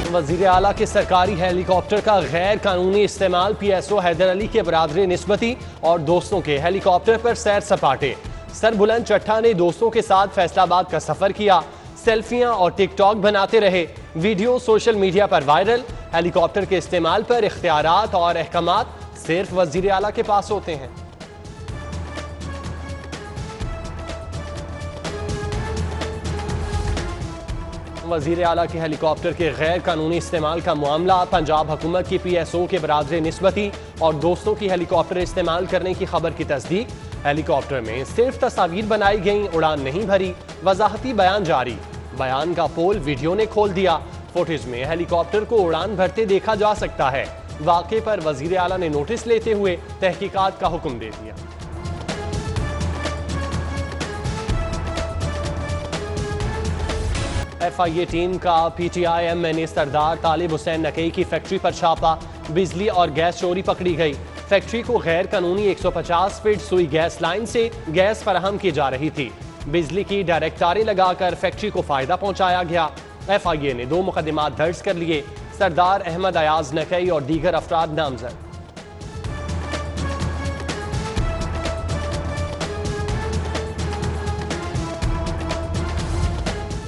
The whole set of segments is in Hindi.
वजीर आला के सरकारी हेलीकॉप्टर का गैर कानूनी इस्तेमाल। PSO हैदर अली के बरादर निस्बती और दोस्तों के हेलीकॉप्टर पर सैर सपाटे। सरबुलंद चट्टा ने दोस्तों के साथ फैसलाबाद का सफर किया, सेल्फियां और टिकटॉक बनाते रहे। वीडियो सोशल मीडिया पर वायरल। हेलीकॉप्टर के इस्तेमाल पर इख्तियारात और अहकामात सिर्फ वजीर आला के पास होते हैं। वजीर आला के हेलीकॉप्टर के गैर कानूनी इस्तेमाल का मामला। पंजाब हुकूमत की PSO के बरादर निस्बती और दोस्तों की हेलीकॉप्टर इस्तेमाल करने की खबर की तस्दीक। हेलीकॉप्टर में सिर्फ तस्वीर बनाई गई, उड़ान नहीं भरी। वजाहती बयान जारी। बयान का पोल वीडियो ने खोल दिया। फुटेज में हेलीकॉप्टर को उड़ान भरते देखा जा सकता है। वाक़े पर वजीर आला ने नोटिस लेते हुए तहकीकात का हुक्म दे दिया। FIA टीम का PTI MNA सरदार तालिब हुसैन नकई की फैक्ट्री पर छापा। बिजली और गैस चोरी पकड़ी गई। फैक्ट्री को गैर कानूनी 150 फीट सुई गैस लाइन से गैस फराहम की जा रही थी। बिजली की डायरेक्ट तारें लगाकर फैक्ट्री को फायदा पहुंचाया गया। FIA ने 2 मुकदमात दर्ज कर लिए। सरदार अहमद अयाज नकई और दीगर अफराद नामजद।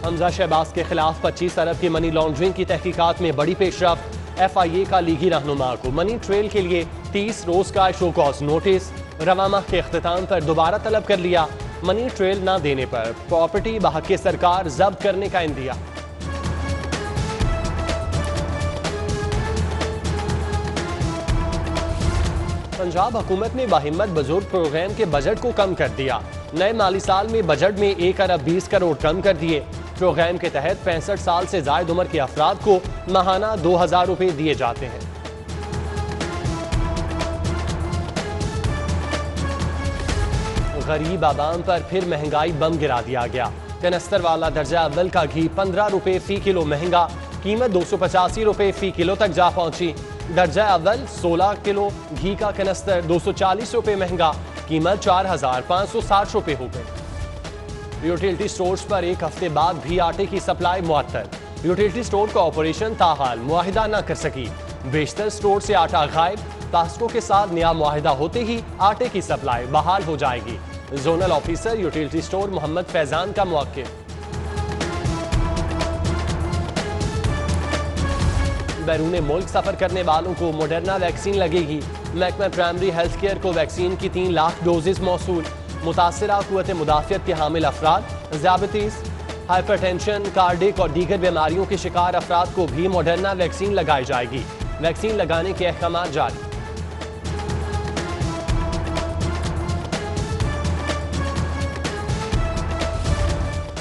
हमजा शहबाज के खिलाफ 25 अरब की मनी लॉन्ड्रिंग की तहकीकात में बड़ी पेशरफ्त। FIA का लीगी रहनुमा को मनी ट्रेल के लिए 30 रोज का शो कॉज नोटिस। रवा माह के अख्तिताम पर दोबारा तलब कर लिया। मनी ट्रेल न देने पर प्रॉपर्टी बहक़ सरकार जब्त करने का इंदिया। पंजाब हुकूमत ने बाहिम्मत बुजुर्ग प्रोग्राम के बजट को कम कर दिया। नए माली साल में बजट में 1 अरब 20 करोड़ कम कर दिए। प्रोग्राम के तहत 65 साल से जायद उम्र के अफराद को माहाना 2000 रुपए दिए जाते हैं। गरीब आवाम पर फिर महंगाई बम गिरा दिया गया। कनस्तर वाला दर्जा अव्वल का घी 15 रुपए फी किलो महंगा। कीमत 285 रुपए फी किलो तक जा पहुंची। दर्जा अव्वल 16 किलो घी का कनस्तर 240 रुपए महंगा। कीमत 4560 रुपए हो गई। यूटिलिटी स्टोर्स पर एक हफ्ते बाद भी आटे की सप्लाई मुअत्तल। यूटिलिटी स्टोर का ऑपरेशन ताहाल मुआहिदा न कर सकी। बेशतर स्टोर से आटा गायब। टास्को के साथ नया मुआहिदा होते ही आटे की सप्लाई बहाल हो जाएगी। Zonal officer utility store Mohammad Faizan का मौक़िफ़। बैरून मुल्क सफर करने वालों को मॉडर्ना वैक्सीन लगेगी। महकमा प्राइमरी हेल्थ केयर को वैक्सीन की 3 लाख डोजेज मौसूल। मुतासरा कुव्वत मुदाफ़ियत के हामिल अफराद, ज़ियाबतीस, हाइपरटेंशन, कार्डिक और दीगर बीमारियों के शिकार अफराद को भी मॉडर्ना वैक्सीन लगाई जाएगी। वैक्सीन लगाने के अहकाम जारी।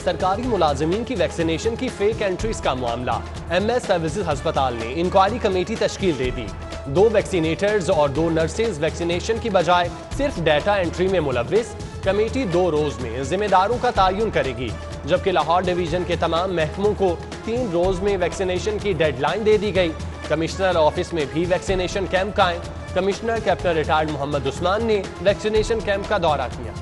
सरकारी मुलाजमीन की वैक्सीनेशन की फेक एंट्रीज का मामला। MS सर्विसेज अस्पताल ने इंक्वायरी कमेटी तश्कील दे दी। 2 वैक्सीनेटर्स और 2 नर्सेज वैक्सीनेशन की बजाय सिर्फ डाटा एंट्री में मुलव्विस। कमेटी 2 रोज में जिम्मेदारों का तयन करेगी, जबकि लाहौर डिवीजन के तमाम महकमों को 3 रोज में वैक्सीनेशन की डेडलाइन दे दी गई। कमिश्नर ऑफिस में भी वैक्सीनेशन कैंप कायम। Commissioner captain retired Mohammad Usman ने वैक्सीनेशन कैंप का दौरा किया।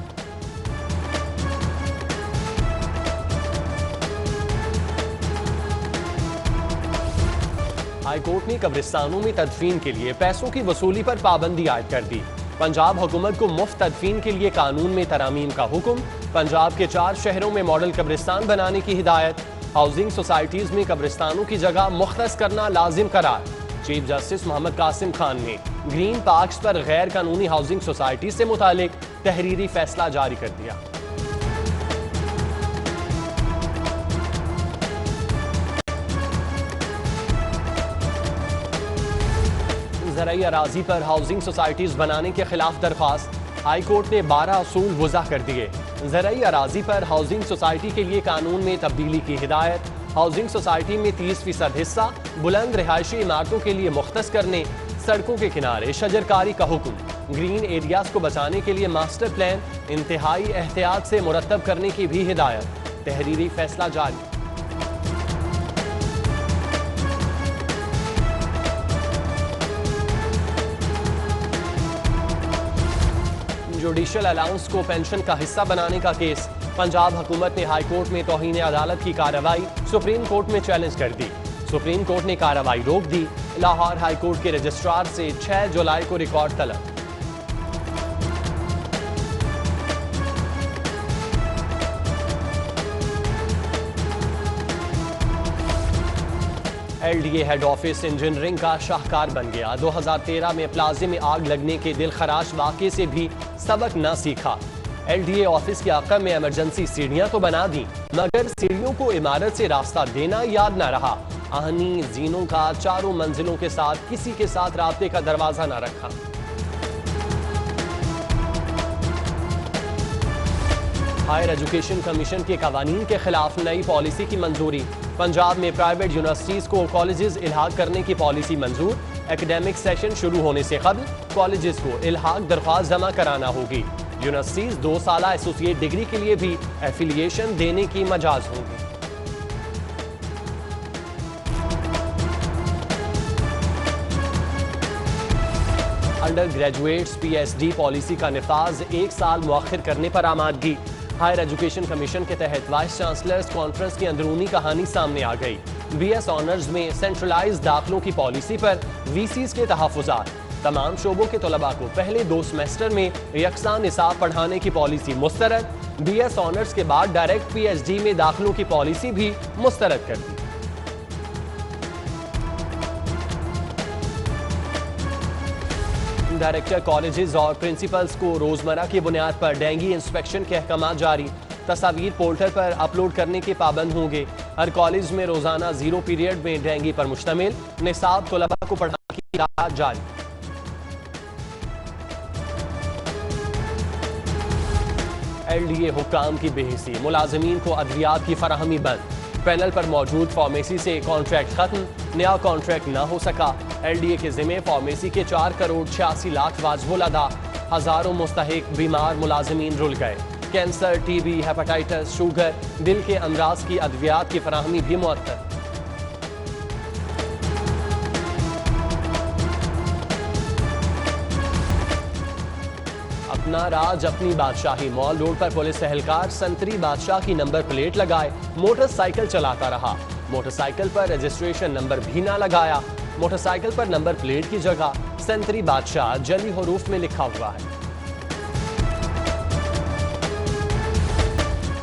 हाईकोर्ट ने कब्रिस्तानों में तदफीन के लिए पैसों की वसूली पर पाबंदी आयद कर दी। पंजाब हुकूमत को मुफ्त तदफीन के लिए कानून में तरामीम का हुक्म। पंजाब के 4 शहरों में मॉडल कब्रिस्तान बनाने की हिदायत। हाउसिंग सोसाइटीज में कब्रिस्तानों की जगह मुख्तस करना लाजिम करार। चीफ जस्टिस मोहम्मद कासिम खान ने ग्रीन पार्क्स पर गैर कानूनी हाउसिंग सोसाइटी से मुतालिक तहरीरी फैसला जारी कर दिया। ज़राई अराजी पर हाउसिंग सोसाइटीज बनाने के खिलाफ दरख्वास्त। हाई कोर्ट ने 12 असूल वज़ा कर दिए। ज़राई अराजी पर हाउसिंग सोसाइटी के लिए कानून में तब्दीली की हिदायत। हाउसिंग सोसाइटी में 30% हिस्सा बुलंद रिहायशी इमारतों के लिए मुख्तस करने। सड़कों के किनारे शजरकारी का हुक्म। ग्रीन एरियाज को बचाने के लिए मास्टर प्लान इंतहाई एहतियात से मुरतब करने की भी हिदायत। तहरीरी फैसला जारी। जुडिशल अलाउंस को पेंशन का हिस्सा बनाने का केस। पंजाब हुकूमत ने हाई कोर्ट में तौहीन अदालत की कार्रवाई सुप्रीम कोर्ट में चैलेंज कर दी। सुप्रीम कोर्ट ने कार्रवाई रोक दी। लाहौर हाई कोर्ट के रजिस्ट्रार से 6 जुलाई को रिकॉर्ड तलब। LDA हेड ऑफिस इंजीनियरिंग का शाहकार बन गया। 2013 में प्लाजे में आग लगने के दिलखराश वाक़े से भी सबक न सीखा। LDA ऑफिस के आका में इमरजेंसी सीढ़ियां तो बना दी, मगर सीढ़ियों को इमारत से रास्ता देना याद न रहा। आहनी जीनों का चारों मंजिलों के साथ किसी के साथ राब्ते का दरवाजा न रखा। हायर एजुकेशन कमीशन के कवानीन के खिलाफ नई पॉलिसी की मंजूरी। पंजाब में प्राइवेट यूनिवर्सिटीज को कॉलेजेस इल्हाक करने की पॉलिसी मंजूर। एकेडमिक सेशन शुरू होने से कबल कॉलेजेस को इल्हाक दरख्वास्त जमा कराना होगी। यूनिवर्सिटीज 2 साला एसोसिएट डिग्री के लिए भी एफिलिएशन देने की मजाज होंगी। अंडर ग्रेजुएट्स PhD पॉलिसी का निफाज 1 साल मुअख्खर करने पर आमादगी। हायर एजुकेशन कमीशन के तहत वाइस चांसलर्स कॉन्फ्रेंस की अंदरूनी कहानी सामने आ गई। BS ऑनर्स में सेंट्रलाइज दाखिलों की पॉलिसी पर VCs के तहफ़्फ़ुज़ात। तमाम शोबों के तलबा को पहले 2 सेमेस्टर में यकसा निसाब पढ़ाने की पॉलिसी मुस्तरद। BS ऑनर्स के बाद डायरेक्ट PhD में दाखिलों की पॉलिसी भी मुस्तरद कर दी। डायरेक्टर कॉलेजेस और प्रिंसिपल्स को रोजमर्रा की बुनियाद पर डेंगी इंस्पेक्शन के अहकाम जारी। तस्वीर पोर्टल पर अपलोड करने के पाबंद होंगे। हर कॉलेज में रोजाना 0 पीरियड में डेंगी पर मुश्तमिल निसाब तलबा को पढ़ाने की हिदायत जारी। LDA हुक्काम की बेहिसी, मुलाजमीन को अद्वियात की फराहमी बंद। पैनल पर मौजूद फार्मेसी से कॉन्ट्रैक्ट खत्म, नया कॉन्ट्रैक्ट न हो सका। LDA के जिम्मे फार्मेसी के 4 करोड़ 86 लाख वाजिबुल अदा। हजारों मुस्तहिक बीमार मुलाजमीन रुल गए। कैंसर, TB, हेपेटाइटिस, शुगर, दिल के अमराज की अद्वियात की फराहमी भी मुअत्तल। अपना राज अपनी बादशाही। मॉल रोड पर पुलिस एहलकार संतरी बादशाह की नंबर प्लेट लगाए मोटरसाइकिल चलाता रहा। मोटरसाइकिल पर रजिस्ट्रेशन नंबर भी ना लगाया। मोटरसाइकिल पर नंबर प्लेट की जगह संतरी बादशाह जली हरूफ में लिखा हुआ है।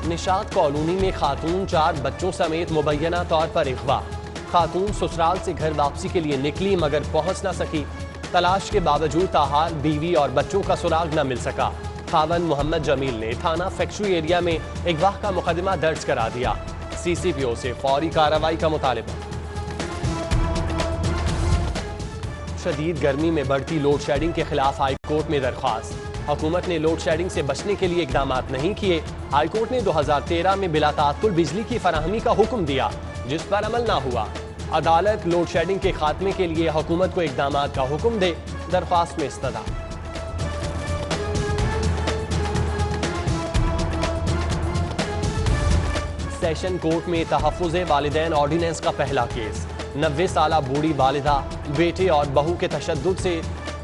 निशात कॉलोनी में खातून 4 बच्चों समेत मुबैना तौर पर अगवा। खातून ससुराल से घर वापसी के लिए निकली मगर पहुंच ना सकी। तलाश के बावजूद ताहाल बीवी और बच्चों का सुराग न मिल सका। खावन मोहम्मद जमील ने थाना फैक्ट्री एरिया में अगवा का मुकदमा दर्ज करा दिया। CCPO से फौरी कार्रवाई का मुतालिबा। शदीद गर्मी में बढ़ती लोड शेडिंग के खिलाफ हाई कोर्ट में दरख्वास्त। हुकूमत ने लोड शेडिंग से बचने के लिए इकदाम नहीं किए। हाई कोर्ट ने 2013 में बिला ताअत्तुल बिजली की फराहमी का हुक्म दिया, जिस पर अमल ना हुआ। अदालत लोड शेडिंग के खात्मे के लिए हुकूमत को इकदाम का हुक्म दे। दरख्वास्त में इस्तदा। सेशन कोर्ट में तहफ़्फ़ुज़े वालिदैन ऑर्डिनेंस का पहला केस। 90 साला बूढ़ी वालिदा बेटे और बहू के तशद्दुद से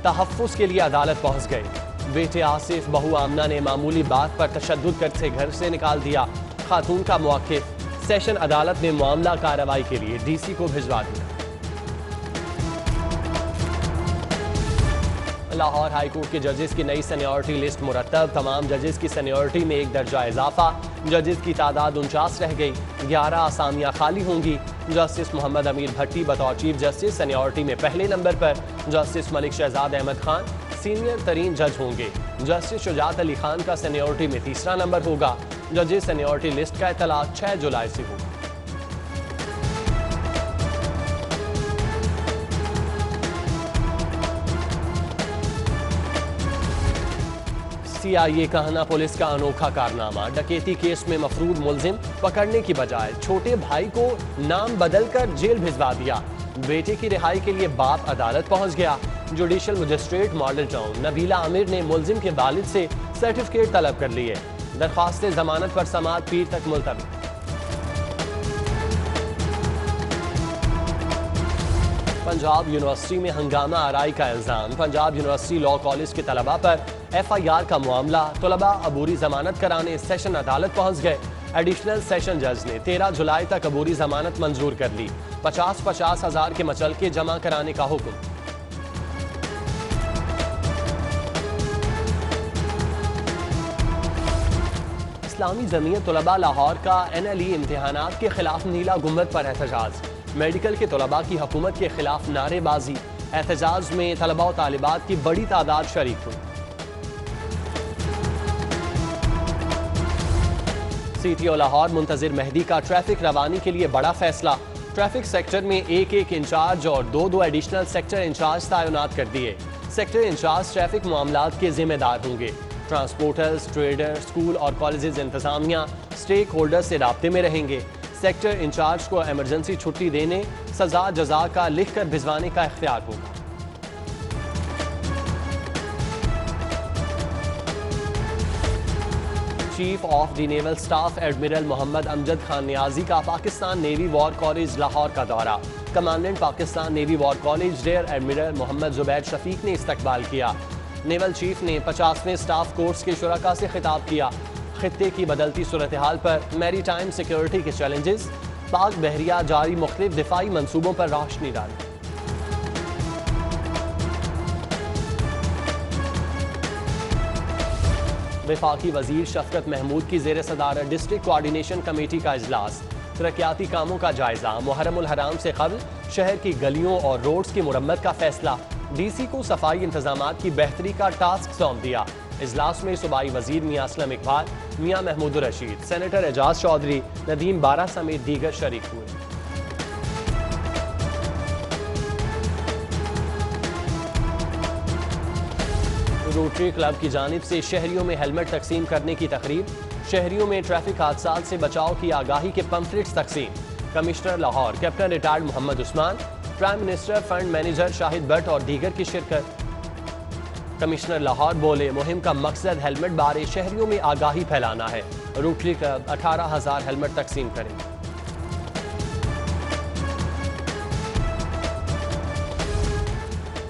तहफ़्फ़ुज़ के लिए अदालत पहुंच गई। बेटे आसिफ बहू आमना ने मामूली बात पर तशद्दुद करके घर से निकाल दिया। खातून का मौक़िफ़। सेशन अदालत ने मामला कार्रवाई के लिए DC को भिजवा दिया। लाहौर हाई कोर्ट के जजेस की नई सीनियरिटी लिस्ट मुरतब। तमाम जजेस की सीनियरिटी में 1 दर्जा इजाफा। जजेस की तादाद 49 रह गई। 11 आसामियां खाली होंगी। जस्टिस मोहम्मद अमीर भट्टी बतौर चीफ जस्टिस सीनियरिटी में पहले नंबर पर। जस्टिस मलिक शहजाद अहमद खान सीनियर तरीन जज होंगे। जस्टिस शुजात अली खान का सीनियरिटी में 3रा नंबर होगा। जजेस सीनियरिटी लिस्ट का इतलाक 6 जुलाई से होगा। CIA कहना पुलिस का अनोखा कारनामा। डकैती केस में मफरूद मुलजिम पकड़ने की बजाय छोटे भाई को नाम बदलकर जेल भिजवा दिया। बेटे की रिहाई के लिए बाप अदालत पहुंच गया। Judicial magistrate model town Nabila Aamir ने मुलजिम के वालिद से सर्टिफिकेट तलब कर लिए। दरख्वास्त जमानत पर समाअत पीर तक मुलतवी। पंजाब यूनिवर्सिटी में हंगामा आराई का इल्जाम। पंजाब यूनिवर्सिटी लॉ कॉलेज के तलबा पर FIR का मामला। तलबा अबूरी जमानत कराने सेशन अदालत पहुंच गए। एडिशनल सेशन जज ने 13 जुलाई तक अबूरी जमानत मंजूर कर ली। 50-50 हजार के मचलके जमा कराने का हुक्म। इस्लामी जमीयत तलबा लाहौर का NLE इम्तिहानात के खिलाफ नीला गुंबद पर एहतजाज। मेडिकल के तलबा की हुकूमत के खिलाफ नारेबाजी। एहतजाज में तलबा और तालिबात की बड़ी तादाद शरीक हुई। CTO लाहौर मुंतजिर मेहदी का ट्रैफिक रवानी के लिए बड़ा फैसला। ट्रैफिक सेक्टर में एक इंचार्ज और दो एडिशनल सेक्टर इंचार्ज तैनात कर दिए। सेक्टर इंचार्ज ट्रैफिक मामलात के जिम्मेदार होंगे। ट्रांसपोर्टर्स, ट्रेडर, स्कूल और कॉलेजेस इंतजामिया स्टेक होल्डर्स से राब्ते में रहेंगे। सेक्टर इंचार्ज को इमरजेंसी छुट्टी देने, सजा जजा का लिख कर भिजवाने का इख्तियार होगा। Chief of the naval staff admiral Mohammad Amjad Khan Niazi का Pakistan navy war college Lahore का दौरा। Commandant Pakistan navy war college rear admiral Mohammad Zubair Shafiq ने इस्तकबाल किया। नेवल चीफ ने 50वें स्टाफ कोर्स के शुरका से खिताब किया। खित्ते की बदलती सूरत हाल पर मैरी टाइम सिक्योरिटी के चैलेंजेस, पाक बहरिया जारी मुख्तलिफ दिफाई मंसूबों पर रोशनी डाली। वफाकी वजीर शफकत महमूद की ज़ेर सदारत डिस्ट्रिक्ट कोऑर्डिनेशन कमेटी का इजलास। तरक्याती कामों का जायजा। मुहर्रम उल हराम से कबल शहर की गलियों और रोड्स की मुरम्मत का फैसला। DC को सफाई इंतजामात की बेहतरी का टास्क सौंप दिया। इजलास में सूबाई वजीर मियां असलम इकबाल, मियां महमूद रशीद, सेनेटर एजाज चौधरी, नदीम बारा समेत दीगर शरीक हुए। रोटरी क्लब की जानिब से शहरियों में हेलमेट तकसीम करने की तकरीब। शहरियों में ट्रैफिक हादसात से बचाव की आगाही के पंफलेट्स तकसीम। Commissioner Lahore captain retired Mohammad Usman, prime minister fund manager Shahid Bhatt और दीगर की शिरकत। कमिश्नर लाहौर बोले, मुहिम का मकसद हेलमेट बारे शहरियों में आगाही फैलाना है। रोटरी क्लब 18,000 हेलमेट तकसीम करेंगे।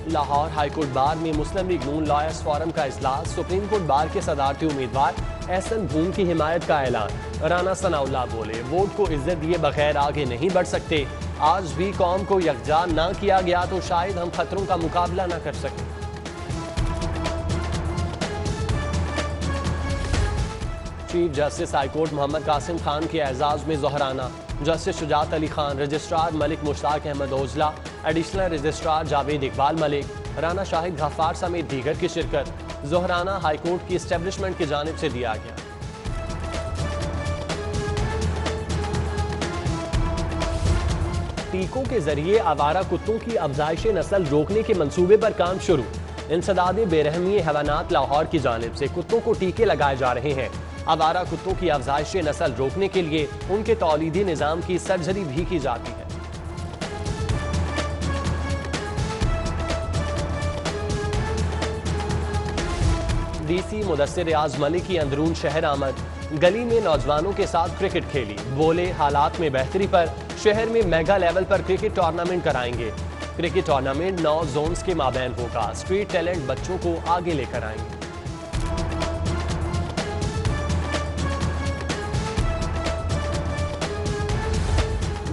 लाहौर हाईकोर्ट बार में मुस्लिम लीग नून लॉयर्स फोरम का इजलास। सुप्रीम कोर्ट बार के सदारती उम्मीदवार एहसन भूम की हिमायत का ऐलान। राना सनाउल्लाह बोले, वोट को इज्जत दिए बगैर आगे नहीं बढ़ सकते। आज भी कौम को यकजा ना किया गया तो शायद हम खतरों का मुकाबला ना कर सकें। Chief justice high court Mohammad Qasim Khan के एजाज में जोहराना। Justice Shujaat Ali Khan, registrar Malik Mushtaq Ahmed Ojla, additional registrar Javed Iqbal Malik, Rana Shahid Ghaffar समेत दीगर की शिरकत। जोहराना हाईकोर्ट की एस्टेब्लिशमेंट की जानिब से दिया गया। टीकों के जरिए आवारा कुत्तों की अफजाइश नस्ल रोकने के मंसूबे पर काम शुरू। इंसदाद बेरहमी हैवानात लाहौर की जानिब से कुत्तों को टीके लगाए जा रहे हैं। आवारा कुत्तों की अफजाइश नस्ल रोकने के लिए उनके तौलीदी निज़ाम की सर्जरी भी की जाती है। DC मुदस्सिर रियाज मलिक की अंदरून शहर आमद। गली में नौजवानों के साथ क्रिकेट खेली। बोले, हालात में बेहतरी पर शहर में मेगा लेवल पर क्रिकेट टूर्नामेंट कराएंगे। क्रिकेट टूर्नामेंट 9 जोन्स के माबैन होगा। स्ट्रीट टैलेंट बच्चों को आगे लेकर आएंगे।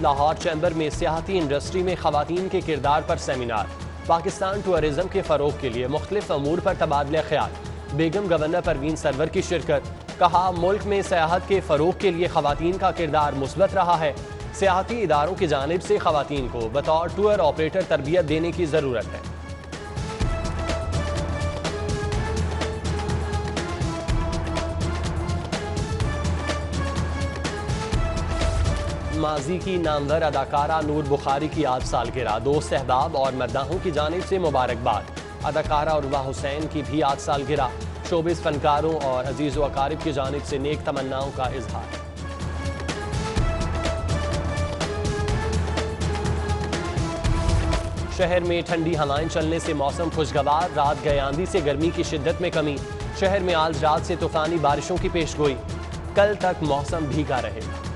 लाहौर चैम्बर में सियाहती इंडस्ट्री में खवातीन के किरदार पर सेमिनार। पाकिस्तान टूरिज्म के फरोग के लिए मुख्तलिफ अमूर पर तबादला ख्याल। बेगम गवर्नर परवीन सरवर की शिरकत। कहा, मुल्क में सियाहत के फरोग के लिए खवातीन का किरदार मुस्बत रहा है। सियाहती इदारों की जानिब से खवातीन को बतौर टूर ऑपरेटर तरबियत देने की जरूरत है। माजी की नामवर अदाकारा नूर बुखारी की आज सालगिरह। दोस्त अहबाब और मद्दाहों की जानिब से मुबारकबाद। अदाकारा उर्वा हुसैन की भी आज सालगिरह। शोबिस फनकारों और अजीज व अकारिब की जानिब से नेक तमन्नाओं का इजहार। शहर में ठंडी हवाएं चलने से मौसम खुशगवार। रात गए आंधी से गर्मी की शिद्दत में कमी। शहर में आज रात से तूफानी बारिशों की पेशगोई। कल तक मौसम भीगा रहेगा।